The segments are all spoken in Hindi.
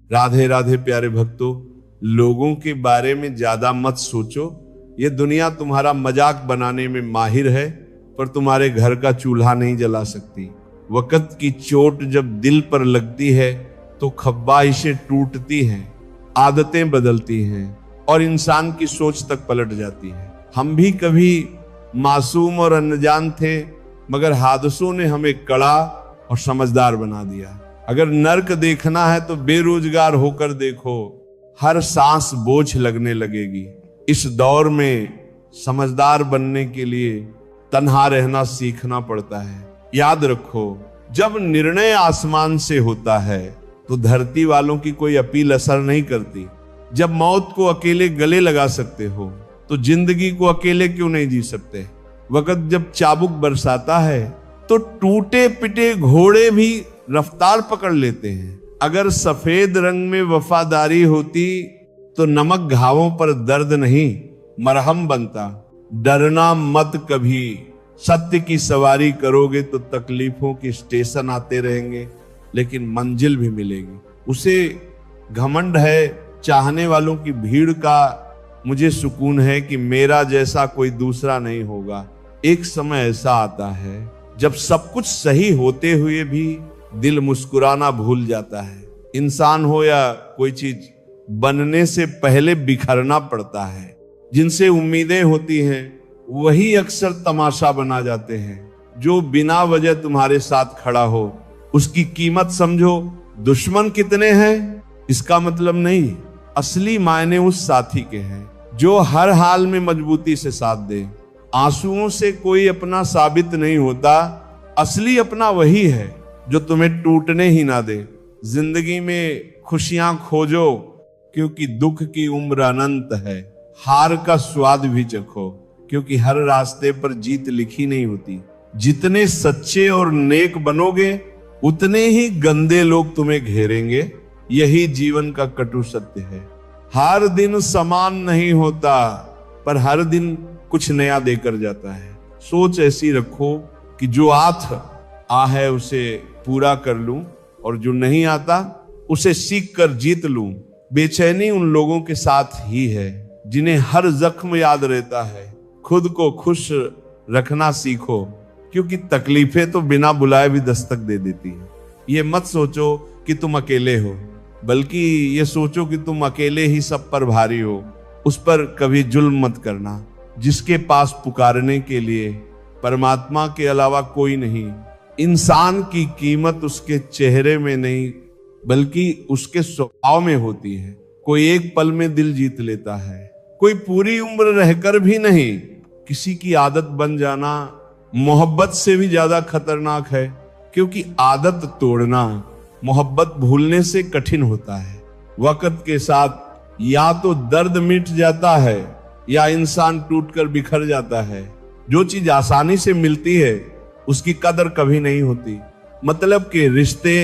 राधे राधे प्यारे भक्तों, लोगों के बारे में ज्यादा मत सोचो। ये दुनिया तुम्हारा मजाक बनाने में माहिर है, पर तुम्हारे घर का चूल्हा नहीं जला सकती। वक्त की चोट जब दिल पर लगती है तो ख्वाहिशें टूटती हैं, आदतें बदलती हैं और इंसान की सोच तक पलट जाती है। हम भी कभी मासूम और अनजान थे, मगर हादसों ने हमें कड़ा और समझदार बना दिया। अगर नर्क देखना है तो बेरोजगार होकर देखो, हर सांस बोझ लगने लगेगी। इस दौर में समझदार बनने के लिए तन्हा रहना सीखना पड़ता है। याद रखो, जब निर्णय आसमान से होता है तो धरती वालों की कोई अपील असर नहीं करती। जब मौत को अकेले गले लगा सकते हो तो जिंदगी को अकेले क्यों नहीं जी सकते। वक्त जब चाबुक बरसाता है तो टूटे पिटे घोड़े भी रफ्तार पकड़ लेते हैं। अगर सफेद रंग में वफादारी होती तो नमक घावों पर दर्द नहीं मरहम बनता। डरना मत कभी, सत्य की सवारी करोगे तो तकलीफों के स्टेशन आते रहेंगे, लेकिन मंजिल भी मिलेगी। उसे घमंड है चाहने वालों की भीड़ का, मुझे सुकून है कि मेरा जैसा कोई दूसरा नहीं होगा। एक समय ऐसा आता है जब सब कुछ सही होते हुए भी दिल मुस्कुराना भूल जाता है। इंसान हो या कोई चीज, बनने से पहले बिखरना पड़ता है। जिनसे उम्मीदें होती हैं वही अक्सर तमाशा बना जाते हैं। जो बिना वजह तुम्हारे साथ खड़ा हो उसकी कीमत समझो। दुश्मन कितने हैं इसका मतलब नहीं, असली मायने उस साथी के हैं जो हर हाल में मजबूती से साथ दे। आंसुओं से कोई अपना साबित नहीं होता, असली अपना वही है जो तुम्हें टूटने ही ना दे। जिंदगी में खुशियां खोजो क्योंकि दुख की उम्र अनंत है। हार का स्वाद भी चखो क्योंकि हर रास्ते पर जीत लिखी नहीं होती। जितने सच्चे और नेक बनोगे उतने ही गंदे लोग तुम्हें घेरेंगे। यही जीवन का कटु सत्य है। हर दिन समान नहीं होता, पर हर दिन कुछ नया देकर जाता है। सोच ऐसी रखो कि जो आ है उसे पूरा कर लूं, और जो नहीं आता उसे सीख कर जीत लूं। बेचैनी उन लोगों के साथ ही है जिन्हें हर जख्म याद रहता है। खुद को खुश रखना सीखो क्योंकि तकलीफें तो बिना बुलाए भी दस्तक दे देती हैं। ये मत सोचो कि तुम अकेले हो, बल्कि ये सोचो कि तुम अकेले ही सब पर भारी हो। उस पर कभी जुल्म मत करना। जिसके पास पुकारने के लिए परमात्मा के अलावा कोई नहीं। इंसान की कीमत उसके चेहरे में नहीं बल्कि उसके स्वभाव में होती है। कोई एक पल में दिल जीत लेता है, कोई पूरी उम्र रहकर भी नहीं। किसी की आदत बन जाना मोहब्बत से भी ज्यादा खतरनाक है, क्योंकि आदत तोड़ना मोहब्बत भूलने से कठिन होता है। वक्त के साथ या तो दर्द मिट जाता है या इंसान टूटकर बिखर जाता है। जो चीज आसानी से मिलती है उसकी कदर कभी नहीं होती। मतलब के रिश्ते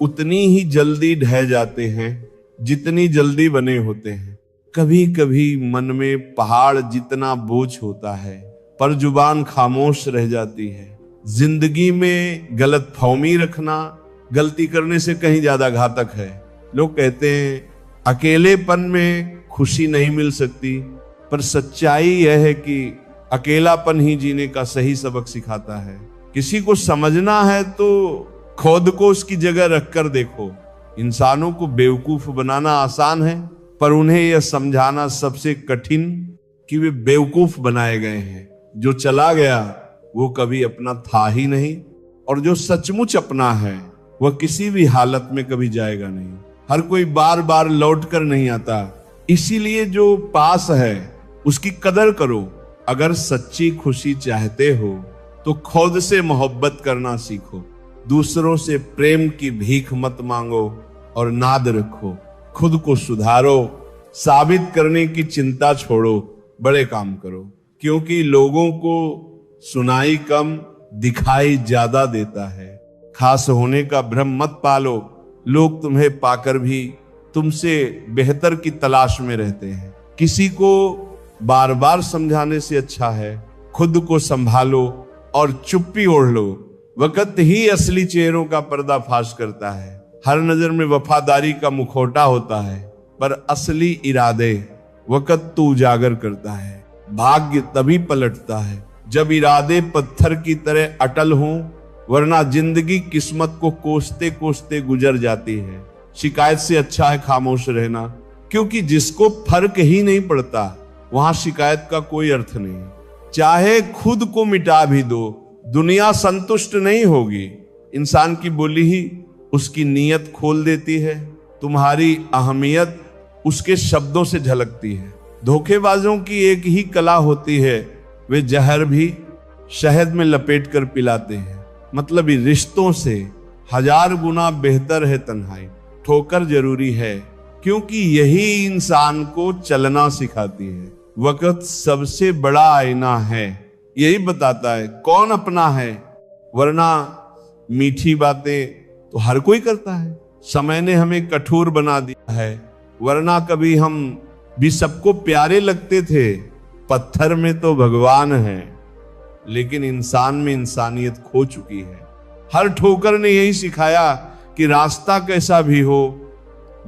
उतनी ही जल्दी ढह जाते हैं जितनी जल्दी बने होते हैं। कभी कभी मन में पहाड़ जितना बोझ होता है, पर जुबान खामोश रह जाती है। जिंदगी में गलतफहमी रखना गलती करने से कहीं ज्यादा घातक है। लोग कहते हैं अकेलेपन में खुशी नहीं मिल सकती, पर सच्चाई यह है कि अकेलापन ही जीने का सही सबक सिखाता है। किसी को समझना है तो खुद को उसकी जगह रखकर देखो। इंसानों को बेवकूफ बनाना आसान है, पर उन्हें यह समझाना सबसे कठिन कि वे बेवकूफ बनाए गए हैं। जो चला गया वो कभी अपना था ही नहीं, और जो सचमुच अपना है वह किसी भी हालत में कभी जाएगा नहीं। हर कोई बार बार लौट कर नहीं आता, इसीलिए जो पास है उसकी कदर करो। अगर सच्ची खुशी चाहते हो तो खुद से मोहब्बत करना सीखो। दूसरों से प्रेम की भीख मत मांगो और नाद रखो। खुद को सुधारो, साबित करने की चिंता छोड़ो, बड़े काम करो। क्योंकि लोगों को सुनाई कम, दिखाई ज्यादा देता है। खास होने का भ्रम मत पालो। लोग तुम्हें पाकर भी तुमसे बेहतर की तलाश में रहते हैं। किसी को बार बार समझाने से अच्छा है खुद को संभालो और चुप्पी ओढ़ लो। वक्त ही असली चेहरों का पर्दाफाश करता है। हर नजर में वफादारी का मुखौटा होता है, पर असली इरादे वक्त तो उजागर करता है। भाग्य तभी पलटता है जब इरादे पत्थर की तरह अटल हों, वरना जिंदगी किस्मत को कोसते कोसते गुजर जाती है। शिकायत से अच्छा है खामोश रहना, क्योंकि जिसको फर्क ही नहीं पड़ता वहां शिकायत का कोई अर्थ नहीं। चाहे खुद को मिटा भी दो, दुनिया संतुष्ट नहीं होगी। इंसान की बोली ही उसकी नीयत खोल देती है। तुम्हारी अहमियत उसके शब्दों से झलकती है। धोखेबाजों की एक ही कला होती है, वे जहर भी शहद में लपेट कर पिलाते हैं। मतलब रिश्तों से 1000 गुना बेहतर है तन्हाई। ठोकर जरूरी है, क्योंकि यही इंसान को चलना सिखाती है। वक्त सबसे बड़ा आईना है, यही बताता है कौन अपना है, वरना मीठी बातें तो हर कोई करता है। समय ने हमें कठोर बना दिया है, वरना कभी हम भी सबको प्यारे लगते थे। पत्थर में तो भगवान है, लेकिन इंसान में इंसानियत खो चुकी है। हर ठोकर ने यही सिखाया कि रास्ता कैसा भी हो,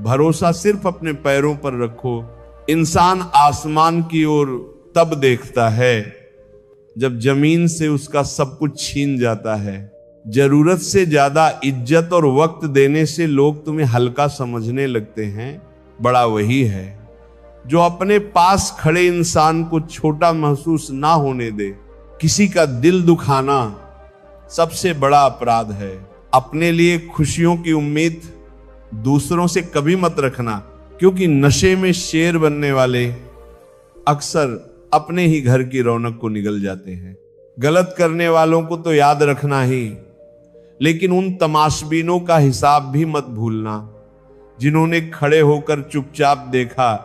भरोसा सिर्फ अपने पैरों पर रखो। इंसान आसमान की ओर तब देखता है जब जमीन से उसका सब कुछ छीन जाता है। जरूरत से ज्यादा इज्जत और वक्त देने से लोग तुम्हें हल्का समझने लगते हैं। बड़ा वही है जो अपने पास खड़े इंसान को छोटा महसूस ना होने दे। किसी का दिल दुखाना सबसे बड़ा अपराध है। अपने लिए खुशियों की उम्मीद दूसरों से कभी मत रखना, क्योंकि नशे में शेर बनने वाले अक्सर अपने ही घर की रौनक को निगल जाते हैं। गलत करने वालों को तो याद रखना ही, लेकिन उन तमाशबीनों का हिसाब भी मत भूलना जिन्होंने खड़े होकर चुपचाप देखा।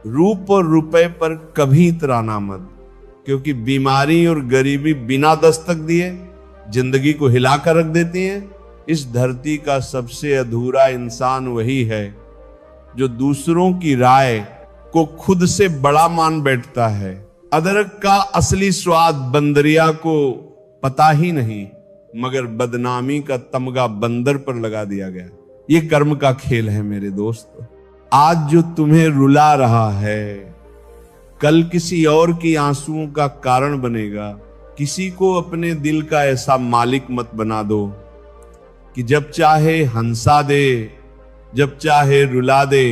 रूप और रुपए पर कभी इतराना मत, क्योंकि बीमारी और गरीबी बिना दस्तक दिए जिंदगी को हिलाकर रख देती है। इस धरती का सबसे अधूरा इंसान वही है जो दूसरों की राय को खुद से बड़ा मान बैठता है। अदरक का असली स्वाद बंदरिया को पता ही नहीं, मगर बदनामी का तमगा बंदर पर लगा दिया गया। ये कर्म का खेल है मेरे दोस्त। आज जो तुम्हें रुला रहा है, कल किसी और की आंसुओं का कारण बनेगा। किसी को अपने दिल का ऐसा मालिक मत बना दो कि जब चाहे हंसा दे, जब चाहे रुला दे।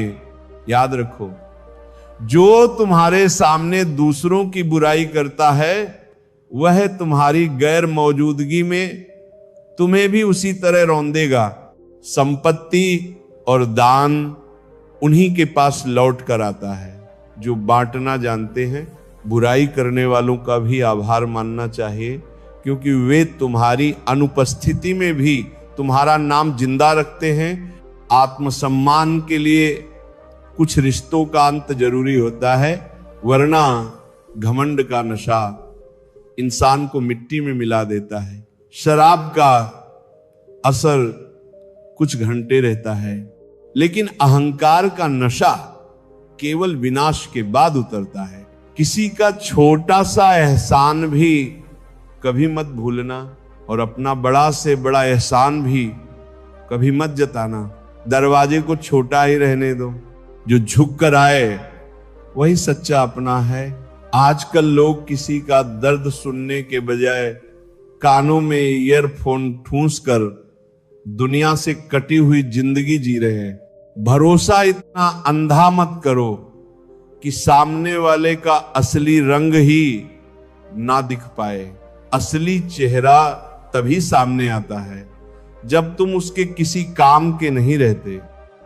याद रखो, जो तुम्हारे सामने दूसरों की बुराई करता है, वह तुम्हारी गैर मौजूदगी में तुम्हें भी उसी तरह रौंदेगा। संपत्ति और दान उन्हीं के पास लौट कर आता है जो बांटना जानते हैं। बुराई करने वालों का भी आभार मानना चाहिए, क्योंकि वे तुम्हारी अनुपस्थिति में भी तुम्हारा नाम जिंदा रखते हैं। आत्मसम्मान के लिए कुछ रिश्तों का अंत जरूरी होता है, वरना घमंड का नशा इंसान को मिट्टी में मिला देता है। शराब का असर कुछ घंटे रहता है, लेकिन अहंकार का नशा केवल विनाश के बाद उतरता है। किसी का छोटा सा एहसान भी कभी मत भूलना, और अपना बड़ा से बड़ा एहसान भी कभी मत जताना। दरवाजे को छोटा ही रहने दो, जो झुक कर आए वही सच्चा अपना है। आजकल लोग किसी का दर्द सुनने के बजाय कानों में ईयरफोन ठूंस कर दुनिया से कटी हुई जिंदगी जी रहे हैं। भरोसा इतना अंधा मत करो कि सामने वाले का असली रंग ही ना दिख पाए। असली चेहरा तभी सामने आता है जब तुम उसके किसी काम के नहीं रहते।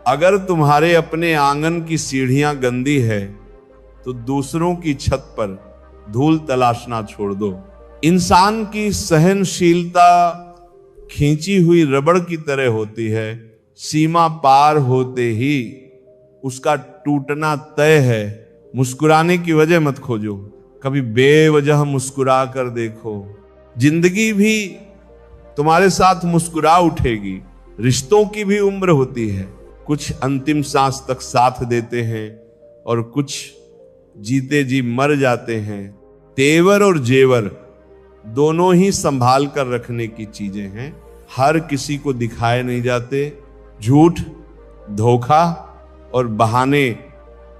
अगर तुम्हारे अपने आंगन की सीढ़ियां गंदी है तो दूसरों की छत पर धूल तलाशना छोड़ दो। इंसान की सहनशीलता खींची हुई रबड़ की तरह होती है। सीमा पार होते ही उसका टूटना तय है। मुस्कुराने की वजह मत खोजो, कभी बेवजह मुस्कुरा कर देखो। जिंदगी भी तुम्हारे साथ मुस्कुरा उठेगी। रिश्तों की भी उम्र होती है, कुछ अंतिम सांस तक साथ देते हैं और कुछ जीते जी मर जाते हैं। तेवर और जेवर दोनों ही संभाल कर रखने की चीजें हैं। हर किसी को दिखाए नहीं जाते। झूठ, धोखा और बहाने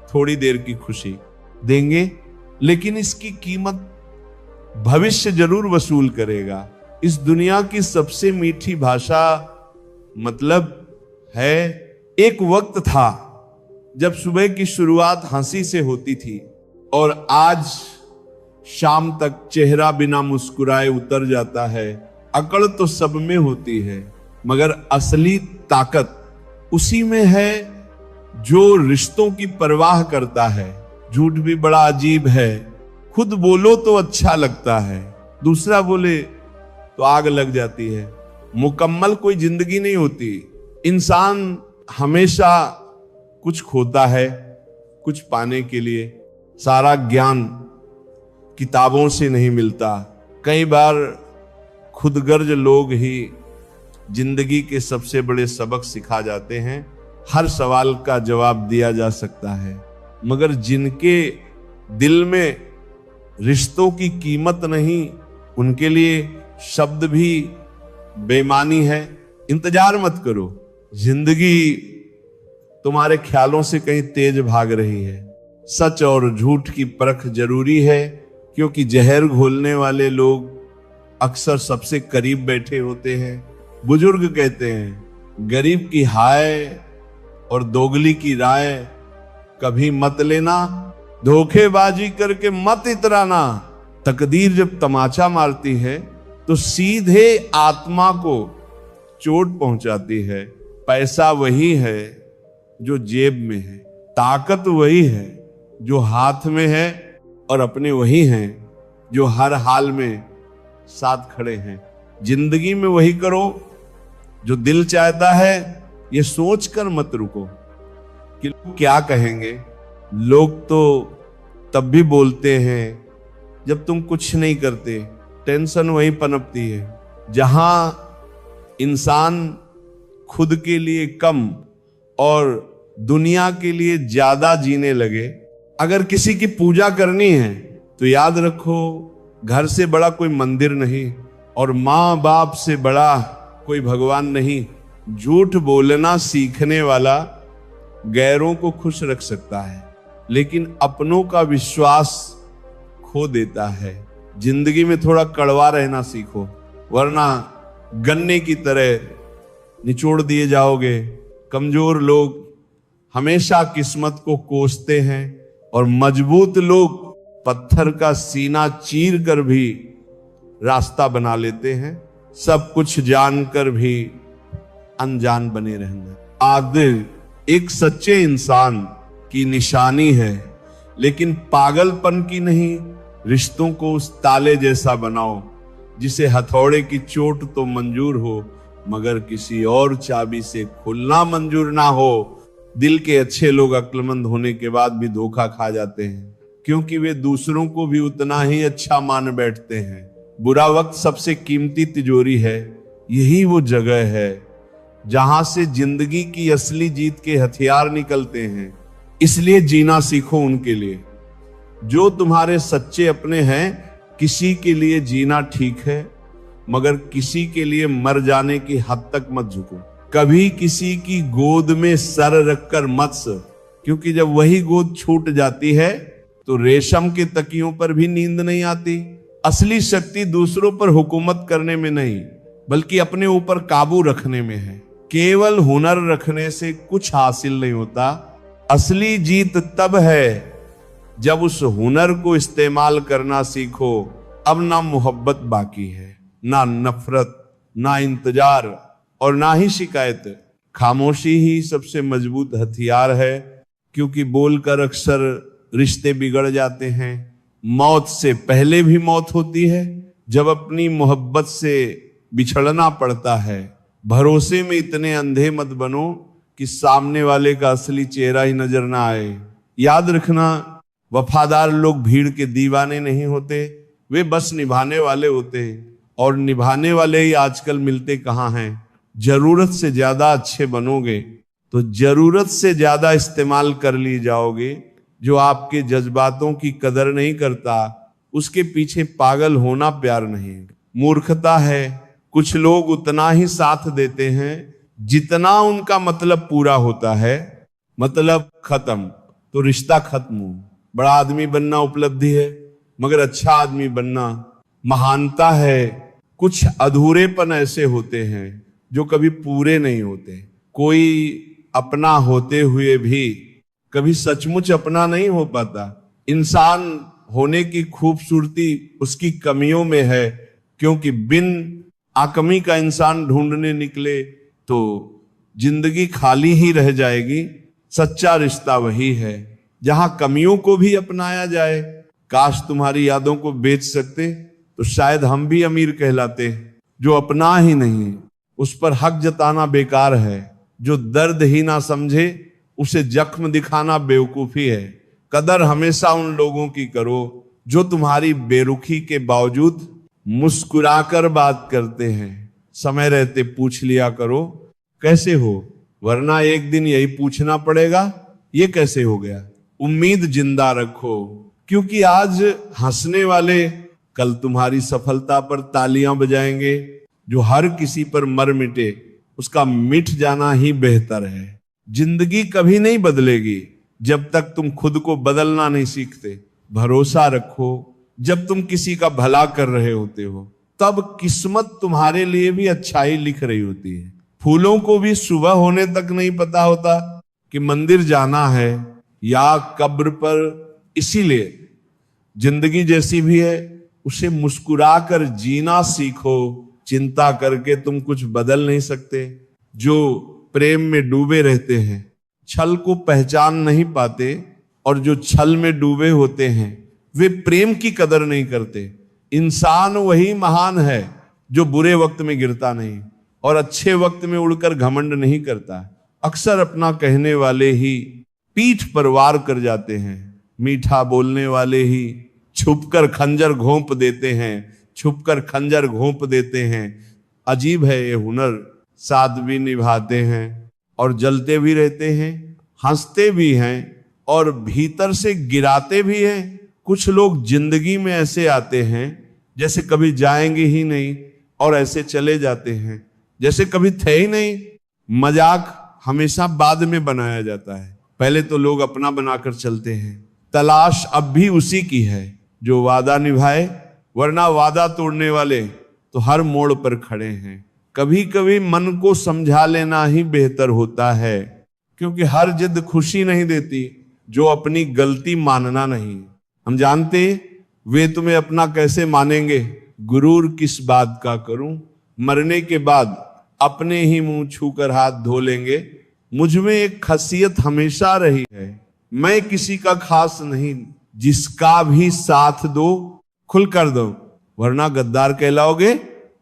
थोड़ी देर की खुशी देंगे, लेकिन इसकी कीमत भविष्य जरूर वसूल करेगा। इस दुनिया की सबसे मीठी भाषा मतलब है, एक वक्त था जब सुबह की शुरुआत हंसी से होती थी और आज शाम तक चेहरा बिना मुस्कुराए उतर जाता है। अकड़ तो सब में होती है, मगर असली ताकत उसी में है जो रिश्तों की परवाह करता है। झूठ भी बड़ा अजीब है, खुद बोलो तो अच्छा लगता है, दूसरा बोले तो आग लग जाती है। मुकम्मल कोई जिंदगी नहीं होती। इंसान हमेशा कुछ खोता है कुछ पाने के लिए। सारा ज्ञान किताबों से नहीं मिलता। कई बार खुदगर्ज लोग ही जिंदगी के सबसे बड़े सबक सिखा जाते हैं। हर सवाल का जवाब दिया जा सकता है, मगर जिनके दिल में रिश्तों की कीमत नहीं, उनके लिए शब्द भी बेमानी है। इंतजार मत करो, जिंदगी तुम्हारे ख्यालों से कहीं तेज भाग रही है। सच और झूठ की परख जरूरी है, क्योंकि जहर घोलने वाले लोग अक्सर सबसे करीब बैठे होते हैं। बुजुर्ग कहते हैं, गरीब की हाय और दोगली की राय कभी मत लेना, धोखेबाजी करके मत इतराना। तकदीर जब तमाचा मारती है तो सीधे आत्मा को चोट पहुंचाती है। पैसा वही है जो जेब में है, ताकत वही है जो हाथ में है, और अपने वही हैं जो हर हाल में साथ खड़े हैं। जिंदगी में वही करो जो दिल चाहता है। ये सोचकर मत रुको कि लोग क्या कहेंगे। लोग तो तब भी बोलते हैं जब तुम कुछ नहीं करते। टेंशन वहीं पनपती है जहां इंसान खुद के लिए कम और दुनिया के लिए ज्यादा जीने लगे। अगर किसी की पूजा करनी है तो याद रखो, घर से बड़ा कोई मंदिर नहीं और माँ बाप से बड़ा कोई भगवान नहीं। झूठ बोलना सीखने वाला गैरों को खुश रख सकता है, लेकिन अपनों का विश्वास खो देता है। जिंदगी में थोड़ा कड़वा रहना सीखो, वरना गन्ने की तरह निचोड़ दिए जाओगे। कमजोर लोग हमेशा किस्मत को कोसते हैं और मजबूत लोग पत्थर का सीना चीर कर भी रास्ता बना लेते हैं। सब कुछ जानकर भी अनजान बने रहना आदिल एक सच्चे इंसान की निशानी है, लेकिन पागलपन की नहीं। रिश्तों को उस ताले जैसा बनाओ जिसे हथौड़े की चोट तो मंजूर हो, मगर किसी और चाबी से खुलना मंजूर ना हो। दिल के अच्छे लोग अक्लमंद होने के बाद भी धोखा खा जाते हैं, क्योंकि वे दूसरों को भी उतना ही अच्छा मान बैठते हैं। बुरा वक्त सबसे कीमती तिजोरी है। यही वो जगह है जहां से जिंदगी की असली जीत के हथियार निकलते हैं। इसलिए जीना सीखो उनके लिए जो तुम्हारे सच्चे अपने हैं। किसी के लिए जीना ठीक है, मगर किसी के लिए मर जाने की हद तक मत झुको। कभी किसी की गोद में सर रखकर मत सो, क्योंकि जब वही गोद छूट जाती है तो रेशम के तकियों पर भी नींद नहीं आती। असली शक्ति दूसरों पर हुकूमत करने में नहीं, बल्कि अपने ऊपर काबू रखने में है। केवल हुनर रखने से कुछ हासिल नहीं होता। असली जीत तब है जब उस हुनर को इस्तेमाल करना सीखो। अब ना मोहब्बत बाकी है, ना नफरत, ना इंतजार और ना ही शिकायत। खामोशी ही सबसे मजबूत हथियार है, क्योंकि बोलकर अक्सर रिश्ते बिगड़ जाते हैं। मौत से पहले भी मौत होती है जब अपनी मोहब्बत से बिछड़ना पड़ता है। भरोसे में इतने अंधे मत बनो कि सामने वाले का असली चेहरा ही नजर ना आए। याद रखना, वफादार लोग भीड़ के दीवाने नहीं होते, वे बस निभाने वाले होते हैं। और निभाने वाले ही आजकल मिलते कहाँ हैं। जरूरत से ज्यादा अच्छे बनोगे तो जरूरत से ज्यादा इस्तेमाल कर ली जाओगे। जो आपके जज्बातों की कदर नहीं करता, उसके पीछे पागल होना प्यार नहीं, मूर्खता है। कुछ लोग उतना ही साथ देते हैं जितना उनका मतलब पूरा होता है, मतलब खत्म, तो रिश्ता खत्म हो। बड़ा आदमी बनना उपलब्धि है, मगर अच्छा आदमी बनना महानता है। कुछ अधूरेपन ऐसे होते हैं जो कभी पूरे नहीं होते। कोई अपना होते हुए भी कभी सचमुच अपना नहीं हो पाता। इंसान होने की खूबसूरती उसकी कमियों में है, क्योंकि बिन आकमी का इंसान ढूंढने निकले तो जिंदगी खाली ही रह जाएगी। सच्चा रिश्ता वही है जहां कमियों को भी अपनाया जाए। काश तुम्हारी यादों को बेच सकते तो शायद हम भी अमीर कहलाते। जो अपना ही नहीं उस पर हक जताना बेकार है। जो दर्द ही ना समझे उसे जख्म दिखाना बेवकूफी है। कदर हमेशा उन लोगों की करो जो तुम्हारी बेरुखी के बावजूद मुस्कुराकर बात करते हैं। समय रहते पूछ लिया करो कैसे हो, वरना एक दिन यही पूछना पड़ेगा ये कैसे हो गया। उम्मीद जिंदा रखो, क्योंकि आज हंसने वाले कल तुम्हारी सफलता पर तालियां बजाएंगे। जो हर किसी पर मर मिटे उसका मिट जाना ही बेहतर है। जिंदगी कभी नहीं बदलेगी जब तक तुम खुद को बदलना नहीं सीखते। भरोसा रखो, जब तुम किसी का भला कर रहे होते हो तब किस्मत तुम्हारे लिए भी अच्छाई लिख रही होती है। फूलों को भी सुबह होने तक नहीं पता होता कि मंदिर जाना है या कब्र पर। इसीलिए जिंदगी जैसी भी है उसे मुस्कुराकर जीना सीखो। चिंता करके तुम कुछ बदल नहीं सकते। जो प्रेम में डूबे रहते हैं छल को पहचान नहीं पाते, और जो छल में डूबे होते हैं वे प्रेम की कदर नहीं करते। इंसान वही महान है जो बुरे वक्त में गिरता नहीं और अच्छे वक्त में उड़कर घमंड नहीं करता। अक्सर अपना कहने वाले ही पीठ पर वार कर जाते हैं। मीठा बोलने वाले ही छुपकर खंजर घोंप देते हैं, छुपकर खंजर घोंप देते हैं। अजीब है ये हुनर, साथ भी निभाते हैं और जलते भी रहते हैं, हंसते भी हैं और भीतर से गिराते भी हैं। कुछ लोग जिंदगी में ऐसे आते हैं जैसे कभी जाएंगे ही नहीं और ऐसे चले जाते हैं जैसे कभी थे ही नहीं। मजाक हमेशा बाद में बनाया जाता है, पहले तो लोग अपना बनाकर चलते हैं। तलाश अब भी उसी की है जो वादा निभाए, वरना वादा तोड़ने वाले तो हर मोड़ पर खड़े हैं। कभी कभी मन को समझा लेना ही बेहतर होता है, क्योंकि हर जिद खुशी नहीं देती जो अपनी गलती मानना नहीं। हम जानते वे तुम्हें अपना कैसे मानेंगे। गुरूर किस बात का करूं, मरने के बाद अपने ही मुंह छूकर हाथ धो लेंगे। मुझ में एक खासियत हमेशा रही है, मैं किसी का खास नहीं, जिसका भी साथ दो खुल कर दो, वरना गद्दार कहलाओगे।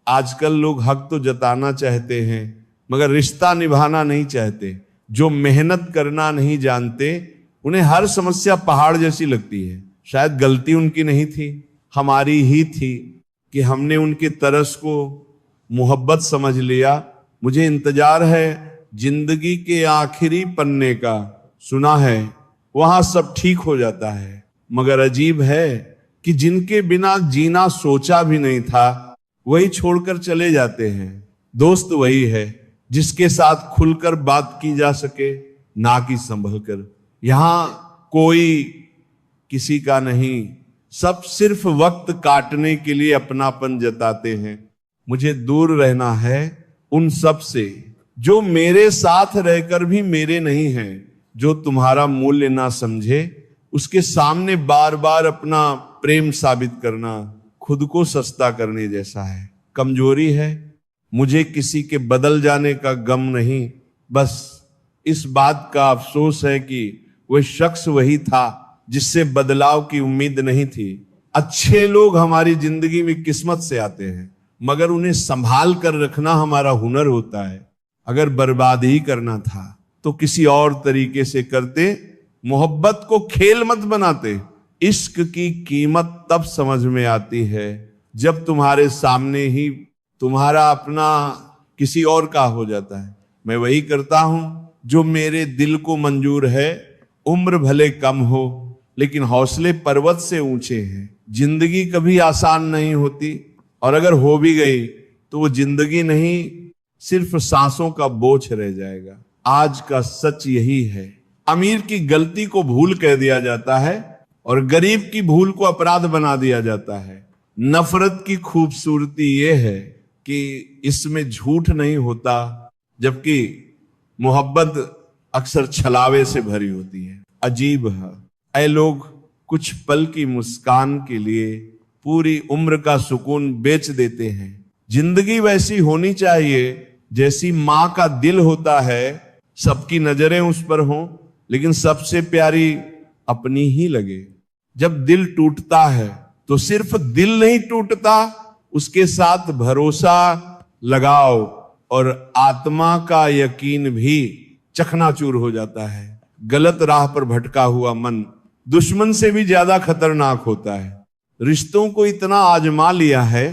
आजकल लोग हक तो जताना चाहते हैं मगर रिश्ता निभाना नहीं चाहते। जो मेहनत करना नहीं जानते उन्हें हर समस्या पहाड़ जैसी लगती है। शायद गलती उनकी नहीं थी, हमारी ही थी कि हमने उनके तरस को मोहब्बत समझ लिया। मुझे इंतजार है जिंदगी के आखिरी पन्ने का, सुना है वहां सब ठीक हो जाता है। मगर अजीब है कि जिनके बिना जीना सोचा भी नहीं था वही छोड़कर चले जाते हैं। दोस्त वही है जिसके साथ खुलकर बात की जा सके, ना कि संभल कर। यहां कोई किसी का नहीं, सब सिर्फ वक्त काटने के लिए अपनापन जताते हैं। मुझे दूर रहना है उन सब से जो मेरे साथ रहकर भी मेरे नहीं हैं। जो तुम्हारा मूल्य ना समझे उसके सामने बार बार अपना प्रेम साबित करना खुद को सस्ता करने जैसा है। कमजोरी है, मुझे किसी के बदल जाने का गम नहीं, बस इस बात का अफसोस है कि वह शख्स वही था जिससे बदलाव की उम्मीद नहीं थी। अच्छे लोग हमारी जिंदगी में किस्मत से आते हैं, मगर उन्हें संभाल कर रखना हमारा हुनर होता है। अगर बर्बाद ही करना था तो किसी और तरीके से करते, मोहब्बत को खेल मत बनाते। इश्क की कीमत तब समझ में आती है जब तुम्हारे सामने ही तुम्हारा अपना किसी और का हो जाता है। मैं वही करता हूं जो मेरे दिल को मंजूर है। उम्र भले कम हो लेकिन हौसले पर्वत से ऊंचे हैं। जिंदगी कभी आसान नहीं होती, और अगर हो भी गई तो वो जिंदगी नहीं सिर्फ सांसों का बोझ रह जाएगा। आज का सच यही है। अमीर की गलती को भूल कह दिया जाता है और गरीब की भूल को अपराध बना दिया जाता है। नफरत की खूबसूरती यह है कि इसमें झूठ नहीं होता, जबकि मोहब्बत अक्सर छलावे से भरी होती है। अजीब है, ऐ लोग कुछ पल की मुस्कान के लिए पूरी उम्र का सुकून बेच देते हैं। जिंदगी वैसी होनी चाहिए जैसी माँ का दिल होता है, सबकी नजरें उस पर हों लेकिन सबसे प्यारी अपनी ही लगे। जब दिल टूटता है तो सिर्फ दिल नहीं टूटता, उसके साथ भरोसा लगाओ और आत्मा का यकीन भी चकनाचूर हो जाता है। गलत राह पर भटका हुआ मन दुश्मन से भी ज्यादा खतरनाक होता है। रिश्तों को इतना आजमा लिया है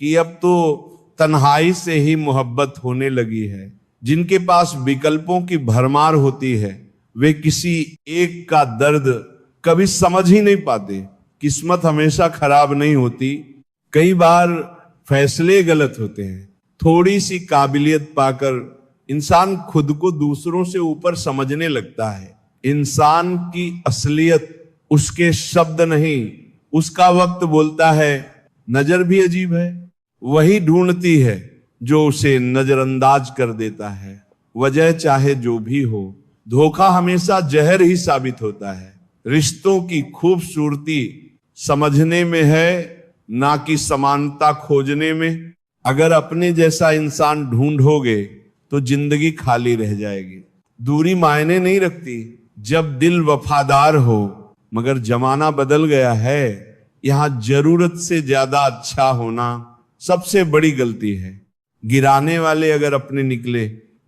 कि अब तो तन्हाई से ही मोहब्बत होने लगी है। जिनके पास विकल्पों की भरमार होती है वे किसी एक का दर्द कभी समझ ही नहीं पाते। किस्मत हमेशा खराब नहीं होती, कई बार फैसले गलत होते हैं। थोड़ी सी काबिलियत पाकर इंसान खुद को दूसरों से ऊपर समझने लगता है। इंसान की असलियत उसके शब्द नहीं, उसका वक्त बोलता है। नजर भी अजीब है, वही ढूंढती है जो उसे नजरअंदाज कर देता है। वजह चाहे जो भी हो, धोखा हमेशा जहर ही साबित होता है। रिश्तों की खूबसूरती समझने में है, ना कि समानता खोजने में। अगर अपने जैसा इंसान ढूंढोगे तो जिंदगी खाली रह जाएगी। दूरी मायने नहीं रखती जब दिल वफादार हो, मगर जमाना बदल गया है। यहां जरूरत से ज्यादा अच्छा होना सबसे बड़ी गलती है। गिराने वाले अगर अपने निकले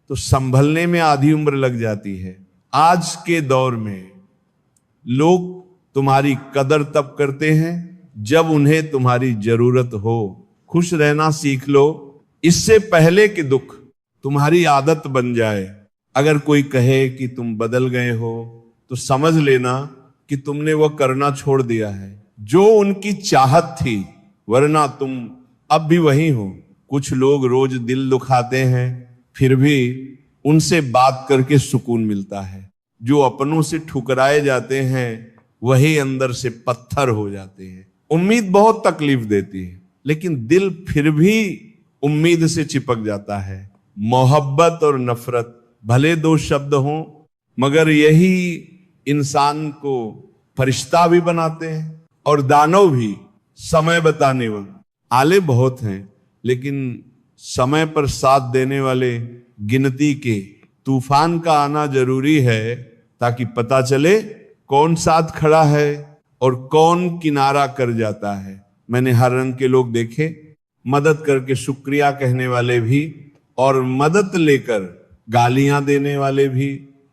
तो संभलने में आधी उम्र लग जाती है। आज के दौर में लोग तुम्हारी कदर तब करते हैं जब उन्हें तुम्हारी जरूरत हो। खुश रहना सीख लो, इससे पहले कि दुख तुम्हारी आदत बन जाए। अगर कोई कहे कि तुम बदल गए हो तो समझ लेना कि तुमने वह करना छोड़ दिया है जो उनकी चाहत थी, वरना तुम अब भी वही हो। कुछ लोग रोज दिल दुखाते हैं, फिर भी उनसे बात करके सुकून मिलता है। जो अपनों से ठुकराए जाते हैं वही अंदर से पत्थर हो जाते हैं। उम्मीद बहुत तकलीफ देती है, लेकिन दिल फिर भी उम्मीद से चिपक जाता है। मोहब्बत और नफरत भले दो शब्द हों, मगर यही इंसान को फरिश्ता भी बनाते हैं और दानव भी। समय बताने वाले आले बहुत हैं, लेकिन समय पर साथ देने वाले गिनती के। तूफान का आना जरूरी है ताकि पता चले कौन साथ खड़ा है और कौन किनारा कर जाता है। मैंने हर रंग के लोग देखे, मदद करके शुक्रिया कहने वाले भी और मदद लेकर गालियां देने वाले भी।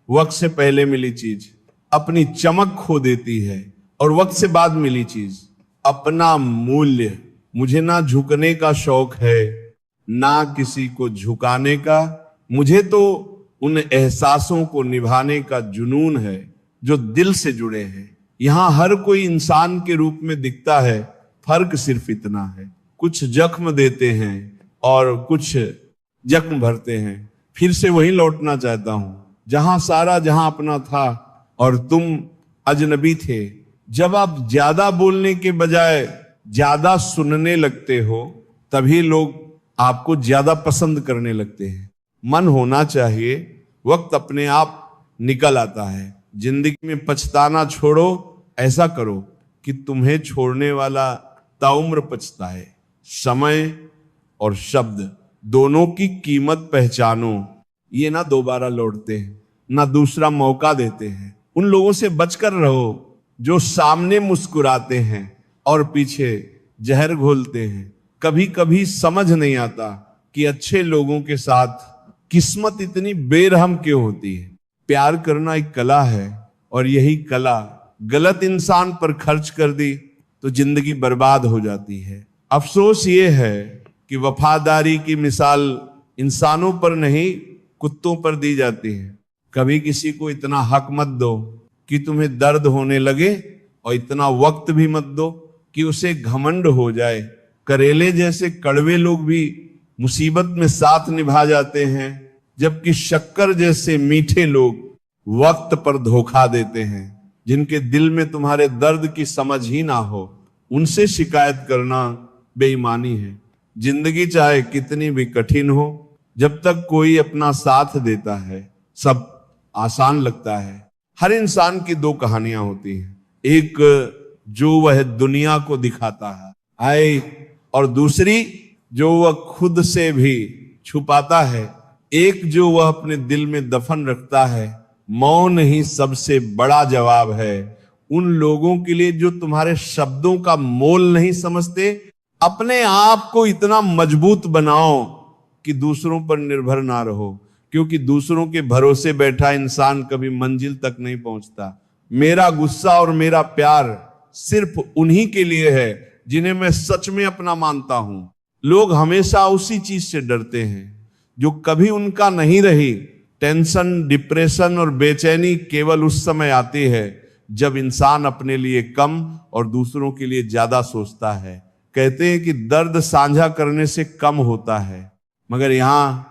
वक्त से पहले मिली चीज अपनी चमक खो देती है और वक्त से बाद मिली चीज अपना मूल्य। मुझे ना झुकने का शौक है ना किसी को झुकाने का, मुझे तो उन एहसासों को निभाने का जुनून है जो दिल से जुड़े हैं। यहां हर कोई इंसान के रूप में दिखता है, फर्क सिर्फ इतना है कुछ जख्म देते हैं और कुछ जख्म भरते हैं। फिर से वहीं लौटना चाहता हूं जहां सारा जहां अपना था और तुम अजनबी थे। जब आप ज्यादा बोलने के बजाय ज्यादा सुनने लगते हो, तभी लोग आपको ज्यादा पसंद करने लगते हैं। मन होना चाहिए, वक्त अपने आप निकल आता है। जिंदगी में पछताना छोड़ो, ऐसा करो कि तुम्हें छोड़ने वाला ताउम्र पछताए। समय और शब्द दोनों की कीमत पहचानो। ये ना दोबारा लौटते हैं, ना दूसरा मौका देते हैं। उन लोगों से बचकर रहो जो सामने मुस्कुराते हैं और पीछे जहर घोलते हैं। कभी कभी समझ नहीं आता कि अच्छे लोगों के साथ किस्मत इतनी बेरहम क्यों होती है। प्यार करना एक कला है और यही कला गलत इंसान पर खर्च कर दी तो जिंदगी बर्बाद हो जाती है। अफसोस ये है कि वफादारी की मिसाल इंसानों पर नहीं कुत्तों पर दी जाती है। कभी किसी को इतना हक मत दो कि तुम्हें दर्द होने लगे और इतना वक्त भी मत दो कि उसे घमंड हो जाए। करेले जैसे कड़वे लोग भी मुसीबत में साथ निभा जाते हैं, जबकि शक्कर जैसे मीठे लोग वक्त पर धोखा देते हैं। जिनके दिल में तुम्हारे दर्द की समझ ही ना हो, उनसे शिकायत करना बेईमानी है। जिंदगी चाहे कितनी भी कठिन हो, जब तक कोई अपना साथ देता है सब आसान लगता है। हर इंसान की दो कहानियां होती हैं, एक जो वह दुनिया को दिखाता है और दूसरी जो वह खुद से भी छुपाता है। एक जो वह अपने दिल में दफन रखता है। मौन ही सबसे बड़ा जवाब है उन लोगों के लिए जो तुम्हारे शब्दों का मोल नहीं समझते। अपने आप को इतना मजबूत बनाओ कि दूसरों पर निर्भर ना रहो, क्योंकि दूसरों के भरोसे बैठा इंसान कभी मंजिल तक नहीं पहुंचता। मेरा गुस्सा और मेरा प्यार सिर्फ उन्हीं के लिए है जिन्हें मैं सच में अपना मानता हूं। लोग हमेशा उसी चीज से डरते हैं जो कभी उनका नहीं रही। टेंशन, डिप्रेशन और बेचैनी केवल उस समय आती है जब इंसान अपने लिए कम और दूसरों के लिए ज्यादा सोचता है। कहते हैं कि दर्द साझा करने से कम होता है, मगर यहां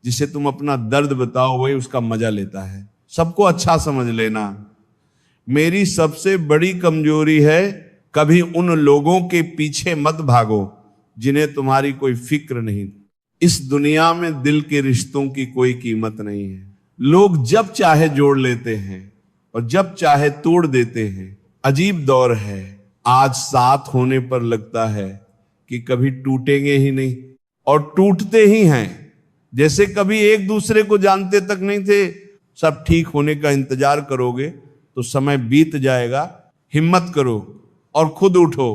जिसे तुम अपना दर्द बताओ वही उसका मजा लेता है। सबको अच्छा समझ लेना। मेरी सबसे बड़ी कमजोरी है कभी उन लोगों के पीछे मत भागो जिन्हें तुम्हारी कोई फिक्र नहीं। इस दुनिया में दिल के रिश्तों की कोई कीमत नहीं है। लोग जब चाहे जोड़ लेते हैं और जब चाहे तोड़ देते हैं। अजीब दौर है, आज साथ होने पर लगता है कि कभी टूटेंगे ही नहीं, और टूटते ही हैं। जैसे कभी एक दूसरे को जानते तक नहीं थे। सब ठीक होने का इंतजार करोगे तो समय बीत जाएगा। हिम्मत करो और खुद उठो।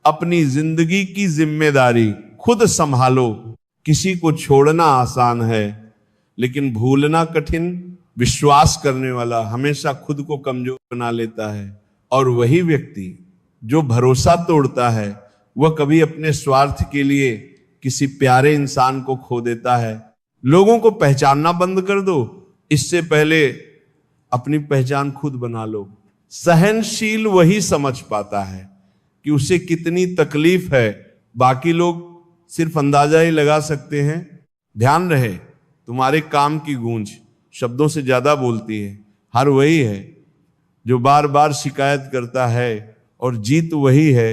अपनी जिंदगी की जिम्मेदारी खुद संभालो। किसी को छोड़ना आसान है लेकिन भूलना कठिन। विश्वास करने वाला हमेशा खुद को कमजोर बना लेता है, और वही व्यक्ति जो भरोसा तोड़ता है वह कभी अपने स्वार्थ के लिए किसी प्यारे इंसान को खो देता है। लोगों को पहचानना बंद कर दो, इससे पहले अपनी पहचान खुद बना लो। सहनशील वही समझ पाता है कि उसे कितनी तकलीफ है, बाकी लोग सिर्फ अंदाजा ही लगा सकते हैं। ध्यान रहे, तुम्हारे काम की गूंज शब्दों से ज्यादा बोलती है। हर वही है जो बार बार शिकायत करता है, और जीत वही है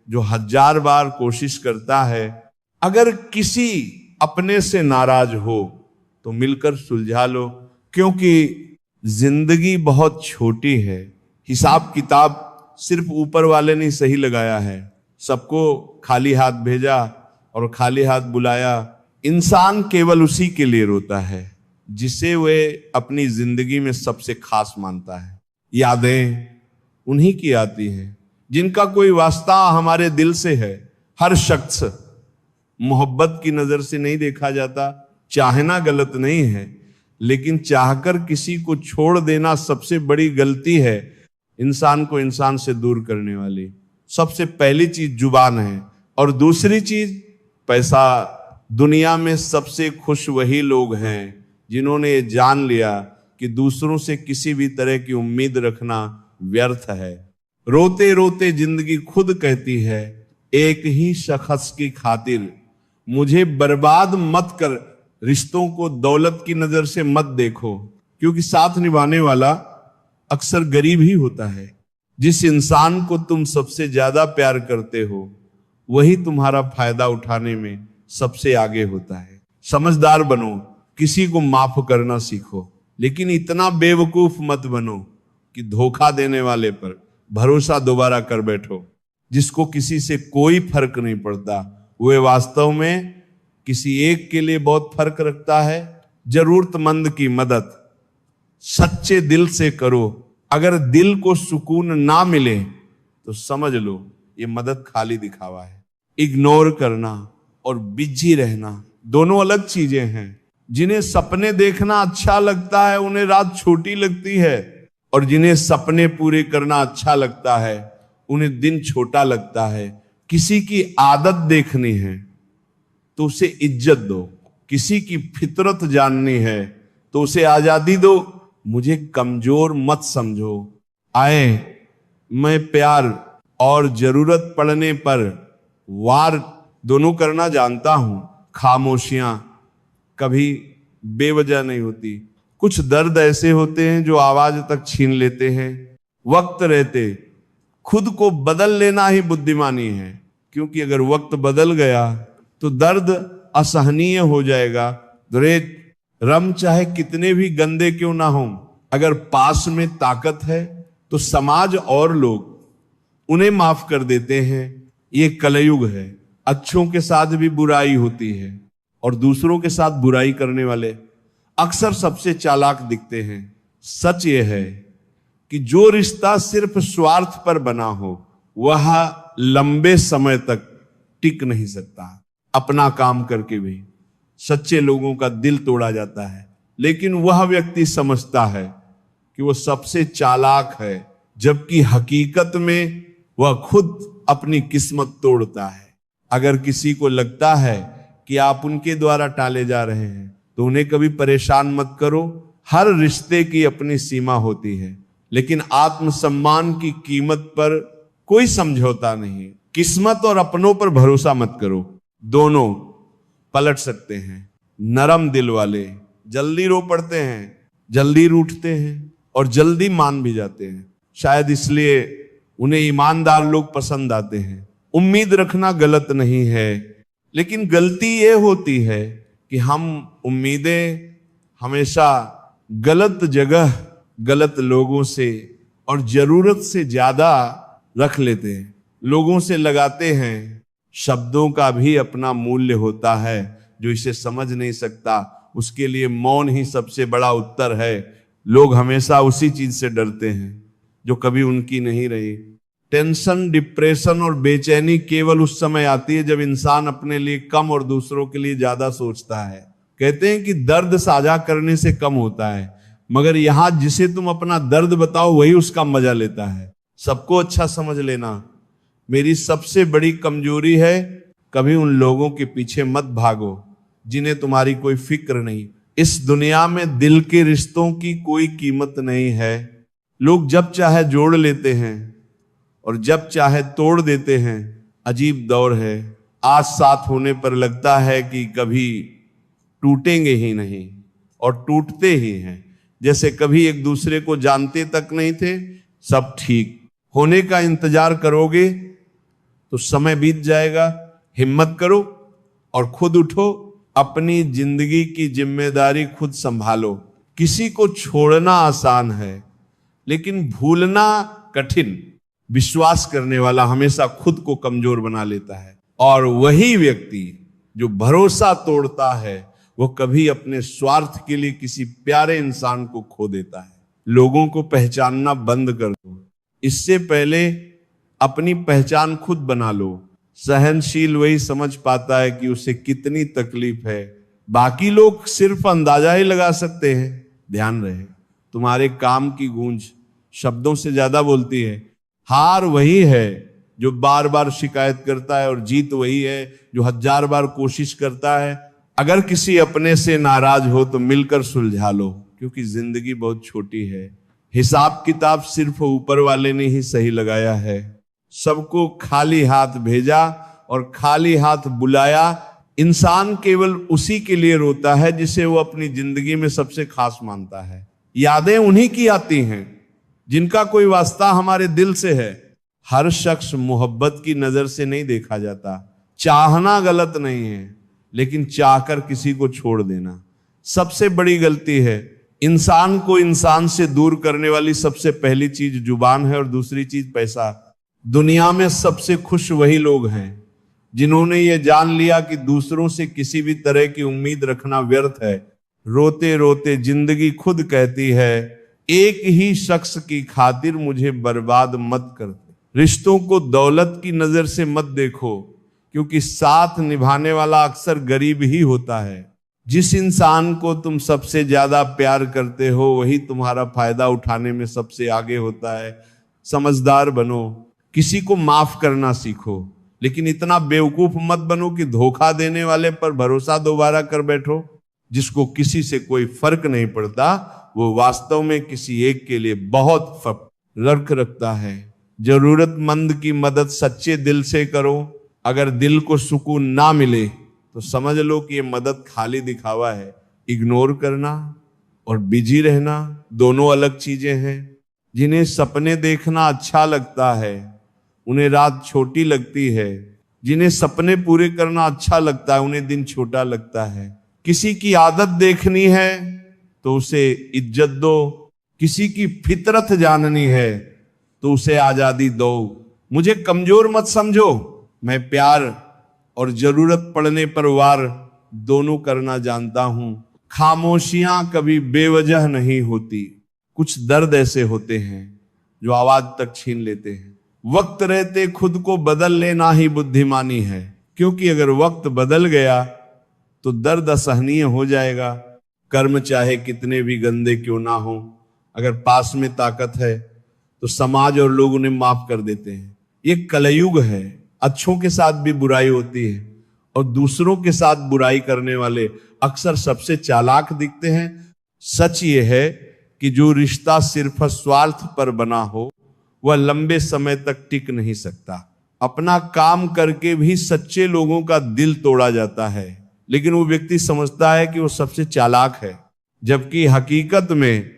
जो 1000 बार कोशिश करता है। अगर किसी अपने से नाराज हो तो मिलकर सुलझा लो, क्योंकि जिंदगी बहुत छोटी है। हिसाब किताब सिर्फ ऊपर वाले ने सही लगाया है। सबको खाली हाथ भेजा और खाली हाथ बुलाया। इंसान केवल उसी के लिए रोता है जिसे वे अपनी जिंदगी में सबसे खास मानता है। यादें उन्हीं की आती हैं जिनका कोई वास्ता हमारे दिल से है। हर शख्स मोहब्बत की नजर से नहीं देखा जाता। चाहना गलत नहीं है, लेकिन चाहकर किसी को छोड़ देना सबसे बड़ी गलती है। इंसान को इंसान से दूर करने वाली सबसे पहली चीज जुबान है, और दूसरी चीज पैसा। दुनिया में सबसे खुश वही लोग हैं जिन्होंने ये जान लिया कि दूसरों से किसी भी तरह की उम्मीद रखना व्यर्थ है। रोते रोते जिंदगी खुद कहती है, एक ही शख्स की खातिर मुझे बर्बाद मत कर। रिश्तों को दौलत की नजर से मत देखो, क्योंकि साथ निभाने वाला अक्सर गरीब ही होता है। जिस इंसान को तुम सबसे ज्यादा प्यार करते हो वही तुम्हारा फायदा उठाने में सबसे आगे होता है। समझदार बनो, किसी को माफ करना सीखो, लेकिन इतना बेवकूफ मत बनो कि धोखा देने वाले पर भरोसा दोबारा कर बैठो। जिसको किसी से कोई फर्क नहीं पड़ता वह वास्तव में किसी एक के लिए बहुत फर्क रखता है। जरूरतमंद की मदद सच्चे दिल से करो। अगर दिल को सुकून ना मिले तो समझ लो ये मदद खाली दिखावा है। इग्नोर करना और बिजी रहना दोनों अलग चीजें हैं। जिन्हें सपने देखना अच्छा लगता है उन्हें रात छोटी लगती है, और जिन्हें सपने पूरे करना अच्छा लगता है उन्हें दिन छोटा लगता है। किसी की आदत देखनी है तो उसे इज्जत दो, किसी की फितरत जाननी है तो उसे आजादी दो। मुझे कमजोर मत समझो। आए मैं प्यार और जरूरत पड़ने पर वार दोनों करना जानता हूं। खामोशियां कभी बेवजह नहीं होती। कुछ दर्द ऐसे होते हैं जो आवाज तक छीन लेते हैं। वक्त रहते खुद को बदल लेना ही बुद्धिमानी है, क्योंकि अगर वक्त बदल गया तो दर्द असहनीय हो जाएगा। रम चाहे कितने भी गंदे क्यों ना हो, अगर पास में ताकत है तो समाज और लोग उन्हें माफ कर देते हैं। ये कलयुग है। अच्छों के साथ भी बुराई होती है और दूसरों के साथ बुराई करने वाले अक्सर सबसे चालाक दिखते हैं। सच ये है कि जो रिश्ता सिर्फ स्वार्थ पर बना हो वह लंबे समय तक टिक नहीं सकता। अपना काम करके भी सच्चे लोगों का दिल तोड़ा जाता है, लेकिन वह व्यक्ति समझता है कि वो सबसे चालाक है, जबकि हकीकत में वह खुद अपनी किस्मत तोड़ता है। अगर किसी को लगता है कि आप उनके द्वारा टाले जा रहे हैं तो उन्हें कभी परेशान मत करो। हर रिश्ते की अपनी सीमा होती है, लेकिन आत्मसम्मान की कीमत पर कोई समझौता नहीं। किस्मत और अपनों पर भरोसा मत करो, दोनों पलट सकते हैं। नरम दिल वाले जल्दी रो पड़ते हैं, जल्दी रूठते हैं और जल्दी मान भी जाते हैं। शायद इसलिए उन्हें ईमानदार लोग पसंद आते हैं। उम्मीद रखना गलत नहीं है, लेकिन गलती यह होती है कि हम उम्मीदें हमेशा गलत जगह, गलत लोगों से और जरूरत से ज्यादा रख लेते हैं, लोगों से लगाते हैं। शब्दों का भी अपना मूल्य होता है। जो इसे समझ नहीं सकता उसके लिए मौन ही सबसे बड़ा उत्तर है। लोग हमेशा उसी चीज से डरते हैं जो कभी उनकी नहीं रही। टेंशन, डिप्रेशन और बेचैनी केवल उस समय आती है जब इंसान अपने लिए कम और दूसरों के लिए ज्यादा सोचता है। कहते हैं कि दर्द साझा करने से कम होता है, मगर यहां जिसे तुम अपना दर्द बताओ वही उसका मजा लेता है। सबको अच्छा समझ लेना मेरी सबसे बड़ी कमजोरी है। कभी उन लोगों के पीछे मत भागो जिन्हें तुम्हारी कोई फिक्र नहीं। इस दुनिया में दिल के रिश्तों की कोई कीमत नहीं है। लोग जब चाहे जोड़ लेते हैं और जब चाहे तोड़ देते हैं। अजीब दौर है। आज साथ होने पर लगता है कि कभी टूटेंगे ही नहीं, और टूटते ही हैं। जैसे कभी एक दूसरे को जानते तक नहीं थे। सब ठीक होने का इंतजार करोगे तो समय बीत जाएगा। हिम्मत करो और खुद उठो। अपनी जिंदगी की जिम्मेदारी खुद संभालो। किसी को छोड़ना आसान है, लेकिन भूलना कठिन। विश्वास करने वाला हमेशा खुद को कमजोर बना लेता है, और वही व्यक्ति जो भरोसा तोड़ता है वो कभी अपने स्वार्थ के लिए किसी प्यारे इंसान को खो देता है। लोगों को पहचानना बंद कर दो, इससे पहले अपनी पहचान खुद बना लो। सहनशील वही समझ पाता है कि उसे कितनी तकलीफ है। बाकी लोग सिर्फ अंदाजा ही लगा सकते हैं। ध्यान रहे, तुम्हारे काम की गूंज शब्दों से ज्यादा बोलती है। हार वही है जो बार बार शिकायत करता है, और जीत वही है जो 1000 बार कोशिश करता है। अगर किसी अपने से नाराज हो तो मिलकर सुलझा लो, क्योंकि जिंदगी बहुत छोटी है। हिसाब किताब सिर्फ ऊपर वाले ने ही सही लगाया है। सबको खाली हाथ भेजा और खाली हाथ बुलाया। इंसान केवल उसी के लिए रोता है जिसे वो अपनी जिंदगी में सबसे खास मानता है। यादें उन्हीं की आती हैं जिनका कोई वास्ता हमारे दिल से है। हर शख्स मोहब्बत की नजर से नहीं देखा जाता। चाहना गलत नहीं है, लेकिन चाहकर किसी को छोड़ देना सबसे बड़ी गलती है। इंसान को इंसान से दूर करने वाली सबसे पहली चीज जुबान है, और दूसरी चीज पैसा। दुनिया में सबसे खुश वही लोग हैं जिन्होंने ये जान लिया कि दूसरों से किसी भी तरह की उम्मीद रखना व्यर्थ है। रोते रोते जिंदगी खुद कहती है, एक ही शख्स की खातिर मुझे बर्बाद मत कर। रिश्तों को दौलत की नजर से मत देखो, क्योंकि साथ निभाने वाला अक्सर गरीब ही होता है। जिस इंसान को तुम सबसे ज्यादा प्यार करते हो वही तुम्हारा फायदा उठाने में सबसे आगे होता है। समझदार बनो, किसी को माफ करना सीखो, लेकिन इतना बेवकूफ मत बनो कि धोखा देने वाले पर भरोसा दोबारा कर बैठो। जिसको किसी से कोई फर्क नहीं पड़ता वो वास्तव में किसी एक के लिए बहुत फर्क रखता है। जरूरतमंद की मदद सच्चे दिल से करो। अगर दिल को सुकून ना मिले तो समझ लो कि ये मदद खाली दिखावा है। इग्नोर करना और बिजी रहना दोनों अलग चीजें हैं। जिन्हें सपने देखना अच्छा लगता है उन्हें रात छोटी लगती है, जिन्हें सपने पूरे करना अच्छा लगता है उन्हें दिन छोटा लगता है। किसी की आदत देखनी है तो उसे इज्जत दो, किसी की फितरत जाननी है तो उसे आजादी दो। मुझे कमजोर मत समझो, मैं प्यार और जरूरत पड़ने पर वार दोनों करना जानता हूं। खामोशियां कभी बेवजह नहीं होती, कुछ दर्द ऐसे होते हैं जो आवाज तक छीन लेते हैं। वक्त रहते खुद को बदल लेना ही बुद्धिमानी है, क्योंकि अगर वक्त बदल गया तो दर्द असहनीय हो जाएगा। कर्म चाहे कितने भी गंदे क्यों ना हो, अगर पास में ताकत है तो समाज और लोग उन्हें माफ कर देते हैं। ये कलयुग है, अच्छों के साथ भी बुराई होती है और दूसरों के साथ बुराई करने वाले अक्सर सबसे चालाक दिखते हैं। सच ये है कि जो रिश्ता सिर्फ स्वार्थ पर बना हो वह लंबे समय तक टिक नहीं सकता। अपना काम करके भी सच्चे लोगों का दिल तोड़ा जाता है, लेकिन वो व्यक्ति समझता है कि वो सबसे चालाक है, जबकि हकीकत में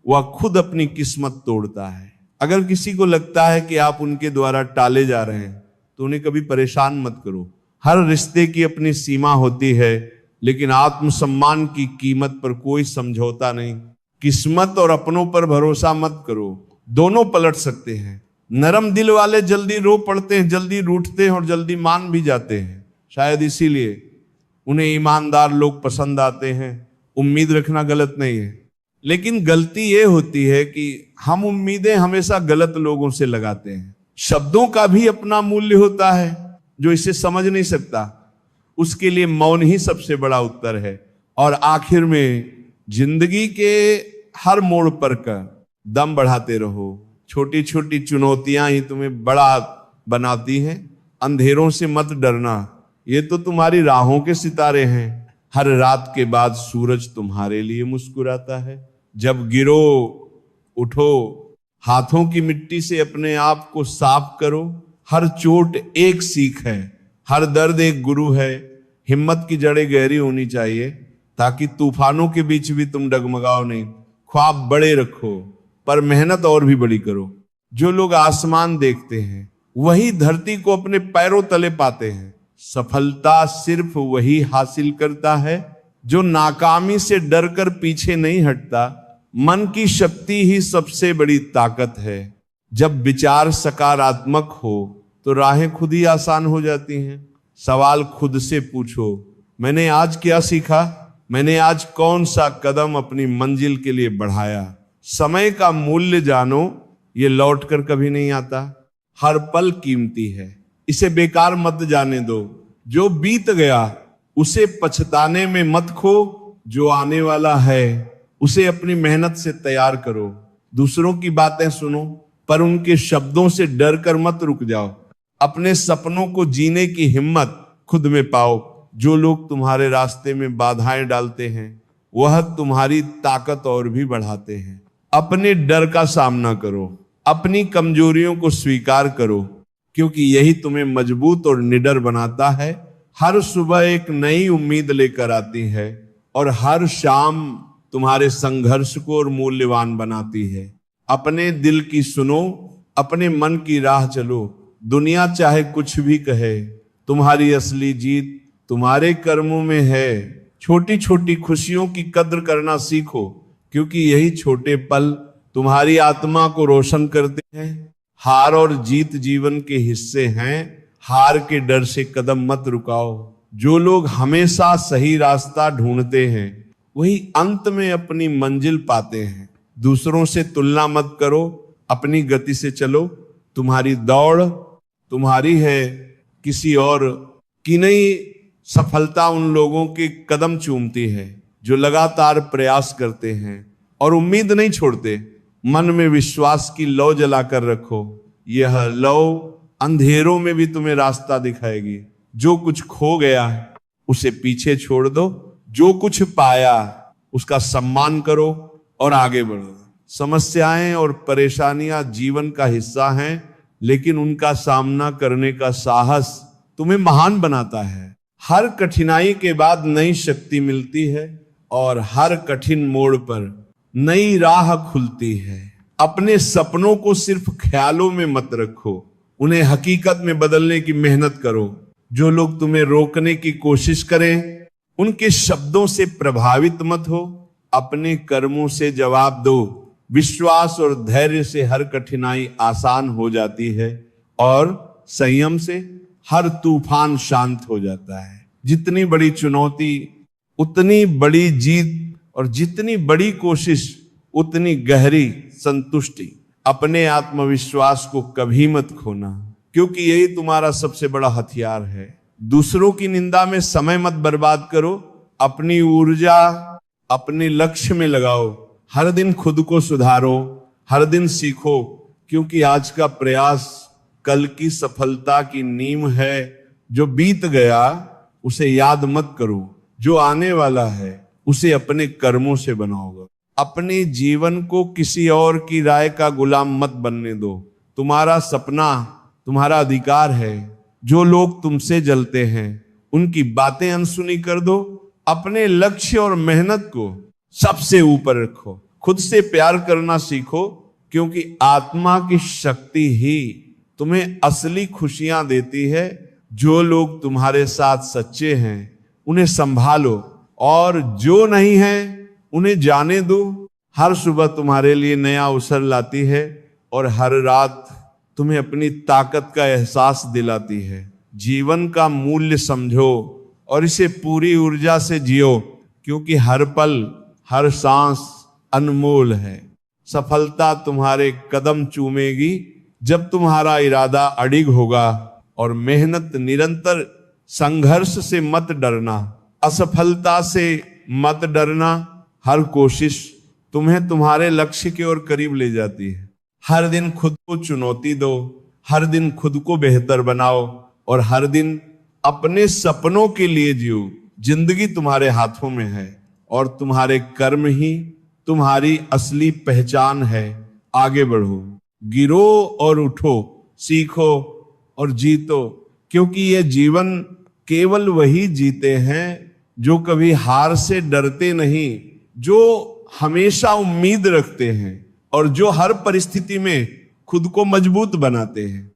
वह खुद अपनी किस्मत तोड़ता है। अगर किसी को लगता है कि आप उनके द्वारा टाले जा रहे हैं तो उन्हें कभी परेशान मत करो। हर रिश्ते की अपनी सीमा होती है, लेकिन आत्मसम्मान की कीमत पर कोई समझौता नहीं। किस्मत और अपनों पर भरोसा मत करो, दोनों पलट सकते हैं। नरम दिल वाले जल्दी रो पड़ते हैं, जल्दी रूठते हैं और जल्दी मान भी जाते हैं। शायद इसीलिए उन्हें ईमानदार लोग पसंद आते हैं। उम्मीद रखना गलत नहीं है, लेकिन गलती ये होती है कि हम उम्मीदें हमेशा गलत लोगों से लगाते हैं। शब्दों का भी अपना मूल्य होता है, जो इसे समझ नहीं सकता उसके लिए मौन ही सबसे बड़ा उत्तर है। और आखिर में जिंदगी के हर मोड़ पर का दम बढ़ाते रहो। छोटी छोटी चुनौतियां ही तुम्हें बड़ा बनाती हैं। अंधेरों से मत डरना, ये तो तुम्हारी राहों के सितारे हैं। हर रात के बाद सूरज तुम्हारे लिए मुस्कुराता है। जब गिरो उठो, हाथों की मिट्टी से अपने आप को साफ करो। हर चोट एक सीख है, हर दर्द एक गुरु है। हिम्मत की जड़ें गहरी होनी चाहिए ताकि तूफानों के बीच भी तुम डगमगाओ नहीं। ख्वाब बड़े रखो पर मेहनत और भी बड़ी करो। जो लोग आसमान देखते हैं वही धरती को अपने पैरों तले पाते हैं। सफलता सिर्फ वही हासिल करता है जो नाकामी से डरकर पीछे नहीं हटता। मन की शक्ति ही सबसे बड़ी ताकत है। जब विचार सकारात्मक हो तो राहें खुद ही आसान हो जाती हैं। सवाल खुद से पूछो, मैंने आज क्या सीखा? मैंने आज कौन सा कदम अपनी मंजिल के लिए बढ़ाया? समय का मूल्य जानो, ये लौट कर कभी नहीं आता। हर पल कीमती है, इसे बेकार मत जाने दो। जो बीत गया उसे पछताने में मत खो, जो आने वाला है उसे अपनी मेहनत से तैयार करो। दूसरों की बातें सुनो पर उनके शब्दों से डर कर मत रुक जाओ। अपने सपनों को जीने की हिम्मत खुद में पाओ। जो लोग तुम्हारे रास्ते में बाधाएं डालते हैं वह तुम्हारी ताकत और भी बढ़ाते हैं। अपने डर का सामना करो, अपनी कमजोरियों को स्वीकार करो, क्योंकि यही तुम्हें मजबूत और निडर बनाता है। हर सुबह एक नई उम्मीद लेकर आती है और हर शाम तुम्हारे संघर्ष को और मूल्यवान बनाती है। अपने दिल की सुनो, अपने मन की राह चलो। दुनिया चाहे कुछ भी कहे, तुम्हारी असली जीत तुम्हारे कर्मों में है। छोटी छोटी खुशियों की कद्र करना सीखो, क्योंकि यही छोटे पल तुम्हारी आत्मा को रोशन करते हैं। हार और जीत जीवन के हिस्से हैं, हार के डर से कदम मत रुकाओ। जो लोग हमेशा सही रास्ता ढूंढते हैं वही अंत में अपनी मंजिल पाते हैं। दूसरों से तुलना मत करो, अपनी गति से चलो। तुम्हारी दौड़ तुम्हारी है, किसी और की नहीं। सफलता उन लोगों के कदम चूमती है जो लगातार प्रयास करते हैं और उम्मीद नहीं छोड़ते। मन में विश्वास की लौ जलाकर रखो, यह लौ अंधेरों में भी तुम्हें रास्ता दिखाएगी। जो कुछ खो गया है उसे पीछे छोड़ दो, जो कुछ पाया उसका सम्मान करो और आगे बढ़ो। समस्याएं और परेशानियां जीवन का हिस्सा हैं, लेकिन उनका सामना करने का साहस तुम्हें महान बनाता है। हर कठिनाई के बाद नई शक्ति मिलती है और हर कठिन मोड़ पर नई राह खुलती है। अपने सपनों को सिर्फ ख्यालों में मत रखो, उन्हें हकीकत में बदलने की मेहनत करो। जो लोग तुम्हें रोकने की कोशिश करें, उनके शब्दों से प्रभावित मत हो, अपने कर्मों से जवाब दो। विश्वास और धैर्य से हर कठिनाई आसान हो जाती है और संयम से हर तूफान शांत हो जाता है। जितनी बड़ी चुनौती उतनी बड़ी जीत, और जितनी बड़ी कोशिश उतनी गहरी संतुष्टि। अपने आत्मविश्वास को कभी मत खोना, क्योंकि यही तुम्हारा सबसे बड़ा हथियार है। दूसरों की निंदा में समय मत बर्बाद करो, अपनी ऊर्जा अपने लक्ष्य में लगाओ। हर दिन खुद को सुधारो, हर दिन सीखो, क्योंकि आज का प्रयास कल की सफलता की नींव है। जो बीत गया उसे याद मत करो, जो आने वाला है उसे अपने कर्मों से बनाओगे। अपने जीवन को किसी और की राय का गुलाम मत बनने दो। तुम्हारा सपना तुम्हारा अधिकार है। जो लोग तुमसे जलते हैं उनकी बातें अनसुनी कर दो। अपने लक्ष्य और मेहनत को सबसे ऊपर रखो। खुद से प्यार करना सीखो, क्योंकि आत्मा की शक्ति ही तुम्हें असली खुशियां देती है। जो लोग तुम्हारे साथ सच्चे हैं उन्हें संभालो, और जो नहीं है उन्हें जाने दो। हर सुबह तुम्हारे लिए नया अवसर लाती है और हर रात तुम्हें अपनी ताकत का एहसास दिलाती है। जीवन का मूल्य समझो और इसे पूरी ऊर्जा से जियो, क्योंकि हर पल हर सांस अनमोल है। सफलता तुम्हारे कदम चूमेगी जब तुम्हारा इरादा अडिग होगा, और मेहनत निरंतर। संघर्ष से मत डरना, असफलता से मत डरना। हर कोशिश तुम्हें तुम्हारे लक्ष्य की ओर करीब ले जाती है। हर दिन खुद को चुनौती दो, हर दिन खुद को बेहतर बनाओ, और हर दिन अपने सपनों के लिए जियो। जिंदगी तुम्हारे हाथों में है और तुम्हारे कर्म ही तुम्हारी असली पहचान है। आगे बढ़ो, गिरो और उठो, सीखो और जीतो, क्योंकि ये जीवन केवल वही जीते हैं जो कभी हार से डरते नहीं, जो हमेशा उम्मीद रखते हैं और जो हर परिस्थिति में खुद को मजबूत बनाते हैं।